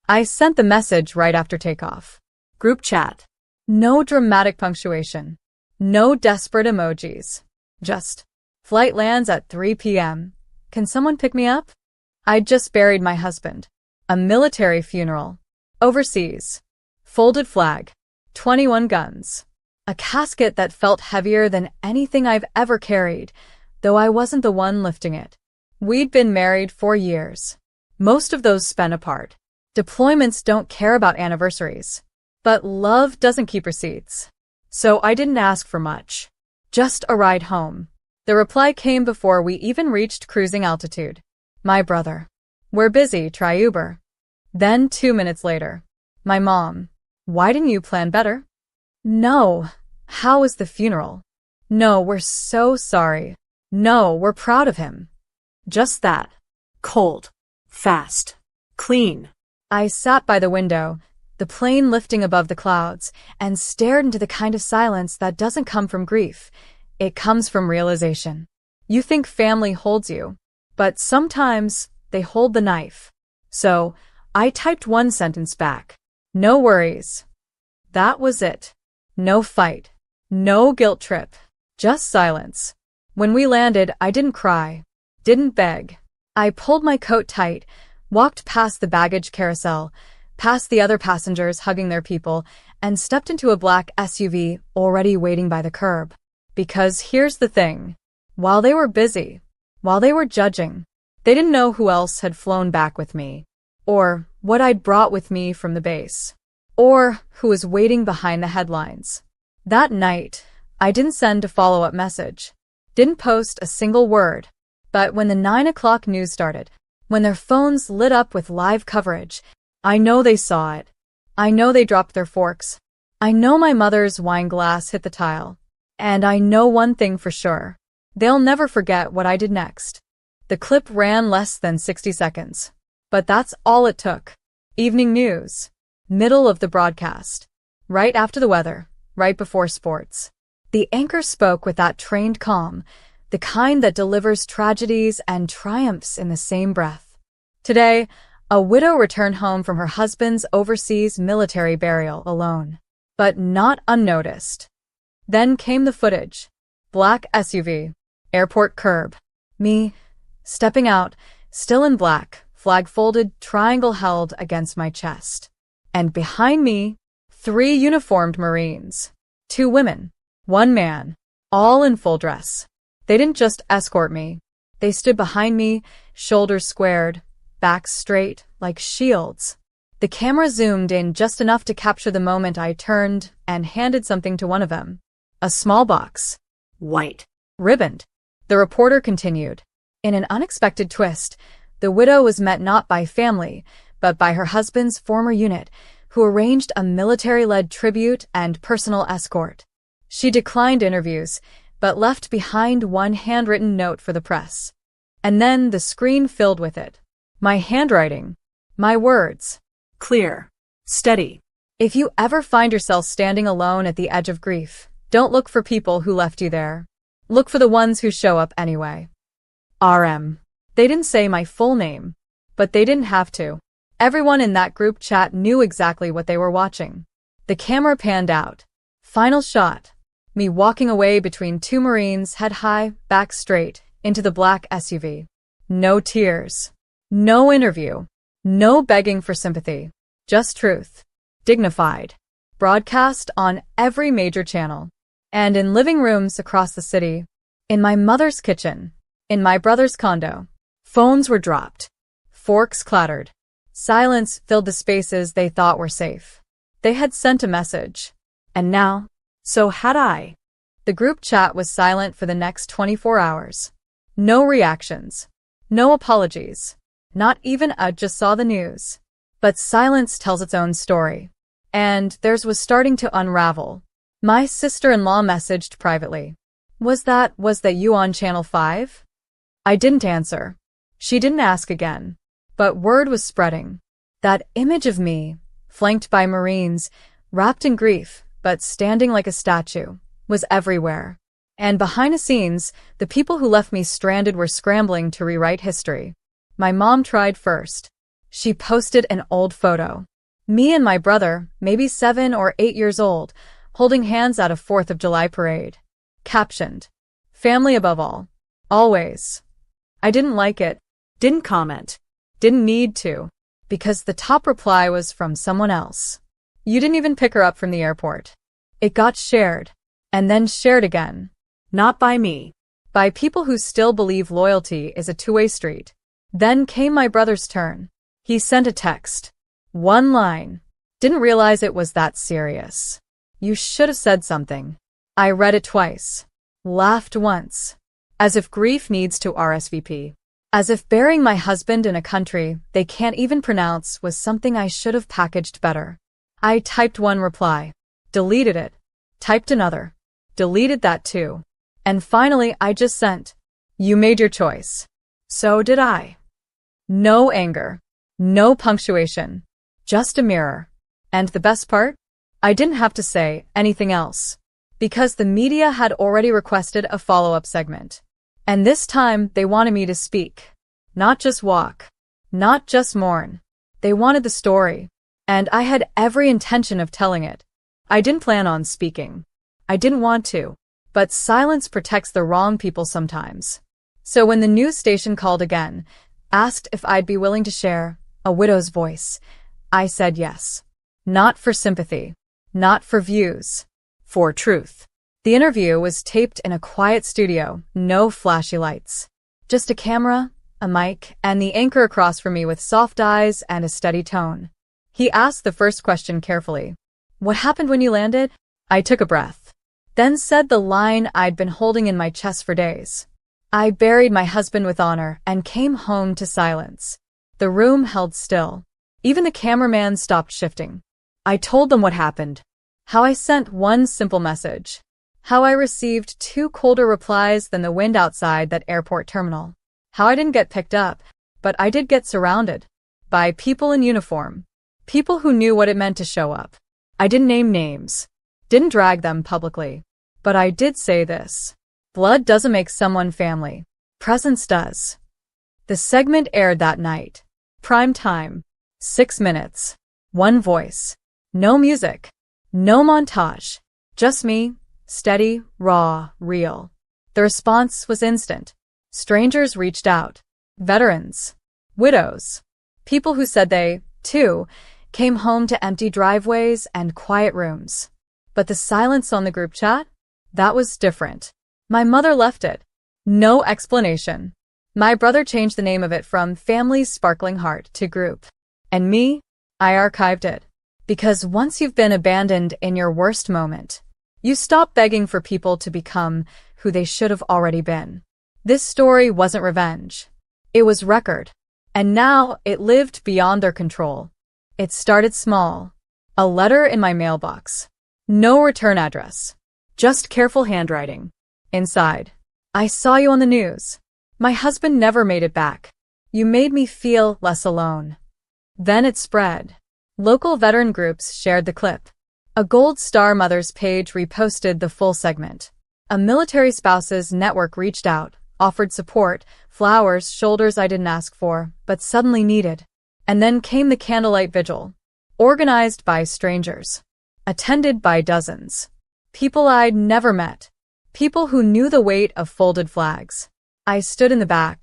I sent the message right after takeoff. Group chat. No dramatic punctuation. No desperate emojis. Just, flight lands at 3 p.m. Can someone pick me up? I'd just buried my husband. A military funeral. Overseas. Folded flag. 21 guns. A casket that felt heavier than anything I've ever carried, though I wasn't the one lifting it. We'd been married 4 years. Most of those spent apart. Deployments don't care about anniversaries. But love doesn't keep receipts. So I didn't ask for much. Just a ride home. The reply came before we even reached cruising altitude. My brother. We're busy, try Uber. Then 2 minutes later. My mom. Why didn't you plan better? No. How was the funeral? No, we're so sorry. No, we're proud of him. Just that. Cold. Fast. Clean. I sat by the window, the plane lifting above the clouds, and stared into the kind of silence that doesn't come from grief. It comes from realization. You think family holds you, but sometimes they hold the knife. So, I typed one sentence back. No worries. That was it. No fight. No guilt trip. Just silence. When we landed, I didn't cry. Didn't beg. I pulled my coat tight, walked past the baggage carousel, past the other passengers hugging their people, and stepped into a black SUV already waiting by the curb. Because here's the thing. While they were busy, while they were judging, they didn't know who else had flown back with me, or what I'd brought with me from the base, or who was waiting behind the headlines. That night, I didn't send a follow-up message, didn't post a single word, but when the 9 o'clock news started, when their phones lit up with live coverage, I know they saw it. I know they dropped their forks. I know my mother's wine glass hit the tile. And I know one thing for sure. They'll never forget what I did next. The clip ran less than 60 seconds. But that's all it took. Evening news. Middle of the broadcast. Right after the weather. Right before sports. The anchor spoke with that trained calm, the kind that delivers tragedies and triumphs in the same breath. Today, a widow returned home from her husband's overseas military burial alone. But not unnoticed. Then came the footage. Black SUV. Airport curb. Me, stepping out, still in black, flag folded, triangle held against my chest. And behind me, 3 uniformed Marines. 2 women. 1 man. All in full dress. They didn't just escort me. They stood behind me, shoulders squared, backs straight, like shields. The camera zoomed in just enough to capture the moment I turned and handed something to one of them. A small box. White. Ribboned. The reporter continued. In an unexpected twist, the widow was met not by family, but by her husband's former unit, who arranged a military-led tribute and personal escort. She declined interviews, but left behind one handwritten note for the press. And then the screen filled with it. My handwriting. My words. Clear. Steady. If you ever find yourself standing alone at the edge of grief, don't look for people who left you there. Look for the ones who show up anyway. RM. They didn't say my full name, but they didn't have to. Everyone in that group chat knew exactly what they were watching. The camera panned out. Final shot. Me walking away between 2 Marines, head high, back straight, into the black SUV. No tears. No interview. No begging for sympathy. Just truth. Dignified. Broadcast on every major channel. And in living rooms across the city. In my mother's kitchen. In my brother's condo. Phones were dropped. Forks clattered. Silence filled the spaces they thought were safe. They had sent a message. And now, so had I. The group chat was silent for the next 24 hours. No reactions. No apologies. Not even a just saw the news. But silence tells its own story. And theirs was starting to unravel. My sister-in-law messaged privately. Was that you on Channel 5? I didn't answer. She didn't ask again. But word was spreading. That image of me, flanked by Marines, wrapped in grief, but standing like a statue, was everywhere. And behind the scenes, the people who left me stranded were scrambling to rewrite history. My mom tried first. She posted an old photo. Me and my brother, maybe 7 or 8 years old, holding hands at a 4th of July parade. Captioned, "Family above all. Always." I didn't like it, didn't comment, didn't need to, because the top reply was from someone else. "You didn't even pick her up from the airport." It got shared, and then shared again. Not by me. By people who still believe loyalty is a two-way street. Then came my brother's turn. He sent a text. One line. Didn't realize it was that serious. "You should have said something." I read it twice. Laughed once. As if grief needs to RSVP. As if burying my husband in a country they can't even pronounce was something I should have packaged better. I typed one reply. Deleted it. Typed another. Deleted that too. And finally I just sent, "You made your choice." So did I. No anger. No punctuation. Just a mirror. And the best part? I didn't have to say anything else. Because the media had already requested a follow-up segment. And this time they wanted me to speak. Not just walk. Not just mourn. They wanted the story. And I had every intention of telling it. I didn't plan on speaking. I didn't want to. But silence protects the wrong people sometimes. So when the news station called again, asked if I'd be willing to share a widow's voice, I said yes. Not for sympathy. Not for views. For truth. The interview was taped in a quiet studio, no flashy lights. Just a camera, a mic, and the anchor across from me with soft eyes and a steady tone. He asked the first question carefully. "What happened when you landed?" I took a breath. Then said the line I'd been holding in my chest for days. "I buried my husband with honor and came home to silence." The room held still. Even the cameraman stopped shifting. I told them what happened. How I sent one simple message. How I received 2 colder replies than the wind outside that airport terminal. How I didn't get picked up, but I did get surrounded. By people in uniform. People who knew what it meant to show up. I didn't name names. Didn't drag them publicly. But I did say this. Blood doesn't make someone family. Presence does. The segment aired that night. Prime time. 6 minutes. One voice. No music. No montage. Just me. Steady, raw, real. The response was instant. Strangers reached out. Veterans. Widows. People who said they, too, came home to empty driveways and quiet rooms. But the silence on the group chat? That was different. My mother left it. No explanation. My brother changed the name of it from Family's Sparkling Heart to Group. And me? I archived it. Because once you've been abandoned in your worst moment, you stop begging for people to become who they should have already been. This story wasn't revenge. It was record. And now it lived beyond their control. It started small. A letter in my mailbox. No return address. Just careful handwriting. Inside. "I saw you on the news. My husband never made it back. You made me feel less alone." Then it spread. Local veteran groups shared the clip. A Gold Star Mothers page reposted the full segment. A military spouses network reached out, offered support, flowers, shoulders I didn't ask for, but suddenly needed. And then came the candlelight vigil. Organized by strangers. Attended by dozens. People I'd never met. People who knew the weight of folded flags. I stood in the back,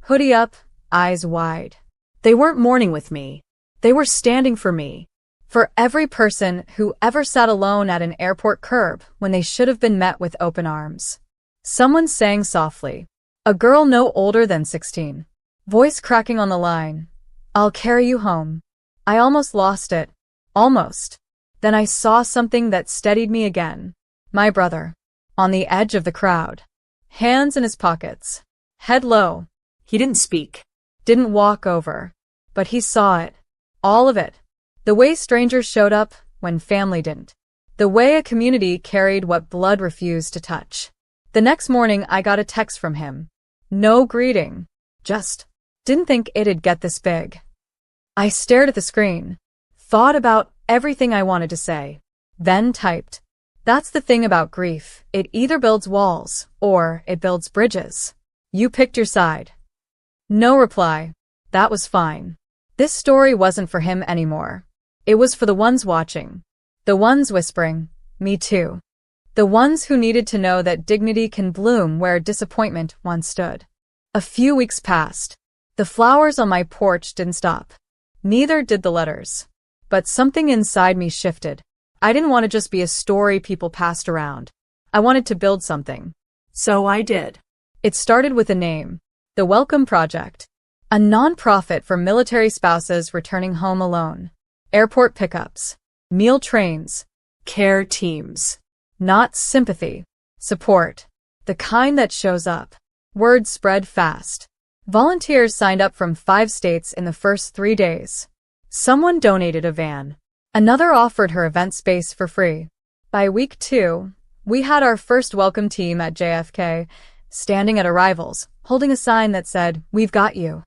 hoodie up, eyes wide. They weren't mourning with me. They were standing for me. For every person who ever sat alone at an airport curb when they should have been met with open arms. Someone sang softly. A girl no older than 16. Voice cracking on the line. "I'll carry you home." I almost lost it. Almost. Then I saw something that steadied me again. My brother. On the edge of the crowd. Hands in his pockets. Head low. He didn't speak. Didn't walk over. But he saw it. All of it. The way strangers showed up when family didn't. The way a community carried what blood refused to touch. The next morning I got a text from him. No greeting. Just, didn't think it'd get this big. I stared at the screen. Thought about everything I wanted to say. Then typed. That's the thing about grief. It either builds walls, or it builds bridges. You picked your side. No reply. That was fine. This story wasn't for him anymore. It was for the ones watching. The ones whispering, "Me too." The ones who needed to know that dignity can bloom where disappointment once stood. A few weeks passed. The flowers on my porch didn't stop. Neither did the letters. But something inside me shifted. I didn't want to just be a story people passed around. I wanted to build something. So I did. It started with a name. The Welcome Project. A nonprofit for military spouses returning home alone. Airport pickups. Meal trains. Care teams. Not sympathy. Support. The kind that shows up. Word spread fast. Volunteers signed up from 5 states in the first 3 days. Someone donated a van. Another offered her event space for free. By week 2, we had our first welcome team at JFK, standing at arrivals, holding a sign that said, "We've got you."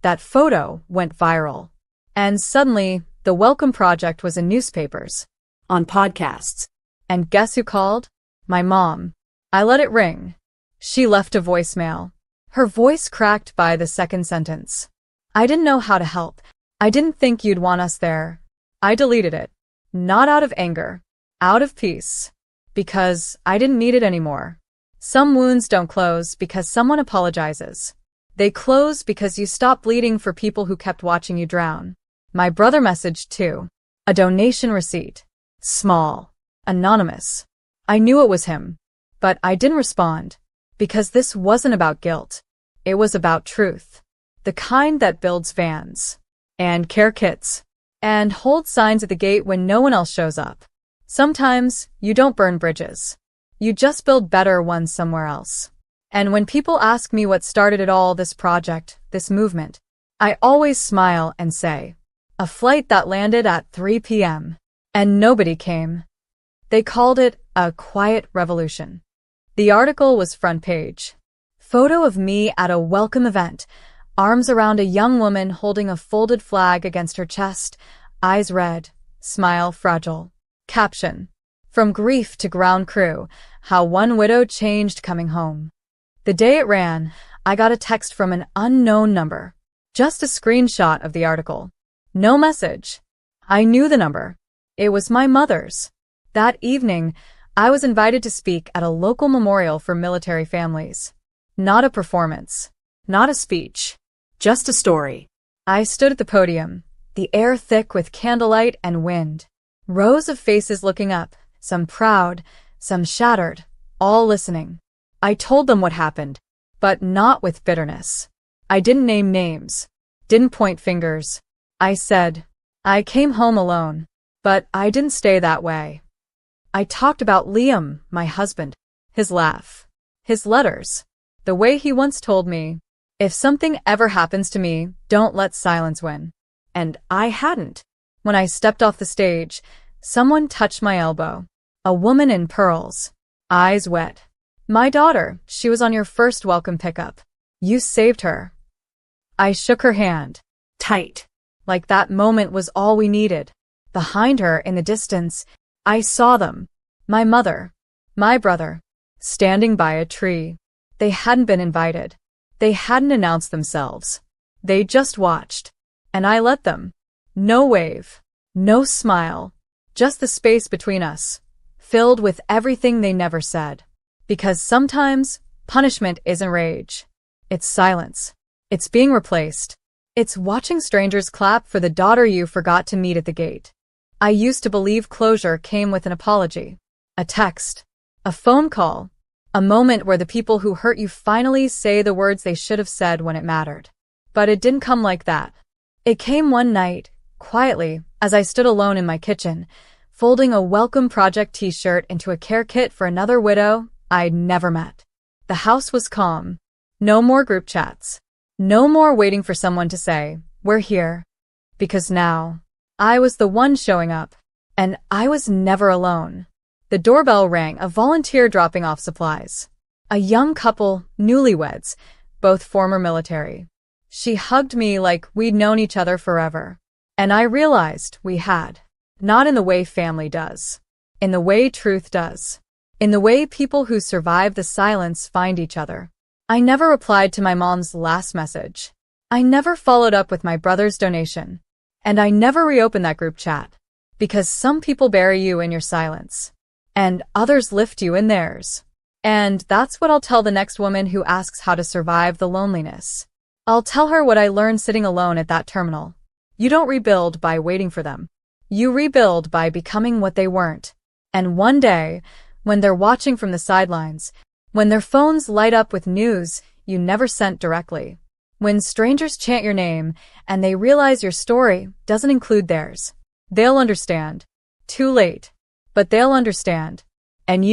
That photo went viral. And suddenly, the Welcome Project was in newspapers, on podcasts. And guess who called? My mom. I let it ring. She left a voicemail. Her voice cracked by the second sentence. "I didn't know how to help. I didn't think you'd want us there." I deleted it. Not out of anger. Out of peace. Because I didn't need it anymore. Some wounds don't close because someone apologizes. They close because you stop bleeding for people who kept watching you drown. My brother messaged too. A donation receipt. Small. Anonymous. I knew it was him. But I didn't respond. Because this wasn't about guilt. It was about truth. The kind that builds vans. And care kits. And holds signs at the gate when no one else shows up. Sometimes, you don't burn bridges. You just build better ones somewhere else. And when people ask me what started it all, this project, this movement, I always smile and say, a flight that landed at 3 p.m. And nobody came. They called it a quiet revolution. The article was front page. Photo of me at a welcome event, arms around a young woman holding a folded flag against her chest, eyes red, smile fragile. Caption. From grief to ground crew, how one widow changed coming home. The day it ran, I got a text from an unknown number. Just a screenshot of the article. No message. I knew the number. It was my mother's. That evening, I was invited to speak at a local memorial for military families. Not a performance. Not a speech. Just a story. I stood at the podium, the air thick with candlelight and wind. Rows of faces looking up, some proud, some shattered, all listening. I told them what happened, but not with bitterness. I didn't name names, didn't point fingers. I said, I came home alone, but I didn't stay that way. I talked about Liam, my husband, his laugh, his letters, the way he once told me, if something ever happens to me, don't let silence win. And I hadn't. When I stepped off the stage, someone touched my elbow. A woman in pearls. Eyes wet. My daughter, she was on your first welcome pickup. You saved her. I shook her hand. Tight. Like that moment was all we needed. Behind her, in the distance, I saw them. My mother. My brother. Standing by a tree. They hadn't been invited. They hadn't announced themselves. They just watched. And I let them. No wave. No smile. Just the space between us. Filled with everything they never said. Because sometimes, punishment isn't rage. It's silence. It's being replaced. It's watching strangers clap for the daughter you forgot to meet at the gate. I used to believe closure came with an apology. A text. A phone call. A moment where the people who hurt you finally say the words they should have said when it mattered. But it didn't come like that. It came one night, quietly, as I stood alone in my kitchen, folding a Welcome Project t-shirt into a care kit for another widow I'd never met. The house was calm. No more group chats. No more waiting for someone to say, we're here. Because now, I was the one showing up. And I was never alone. The doorbell rang, a volunteer dropping off supplies. A young couple, newlyweds, both former military. She hugged me like we'd known each other forever. And I realized we had. Not in the way family does. In the way truth does. In the way people who survive the silence find each other. I never replied to my mom's last message. I never followed up with my brother's donation. And I never reopened that group chat. Because some people bury you in your silence. And others lift you in theirs. And that's what I'll tell the next woman who asks how to survive the loneliness. I'll tell her what I learned sitting alone at that terminal. You don't rebuild by waiting for them. You rebuild by becoming what they weren't. And one day, when they're watching from the sidelines, when their phones light up with news you never sent directly, when strangers chant your name and they realize your story doesn't include theirs, they'll understand. Too late. But they'll understand. And you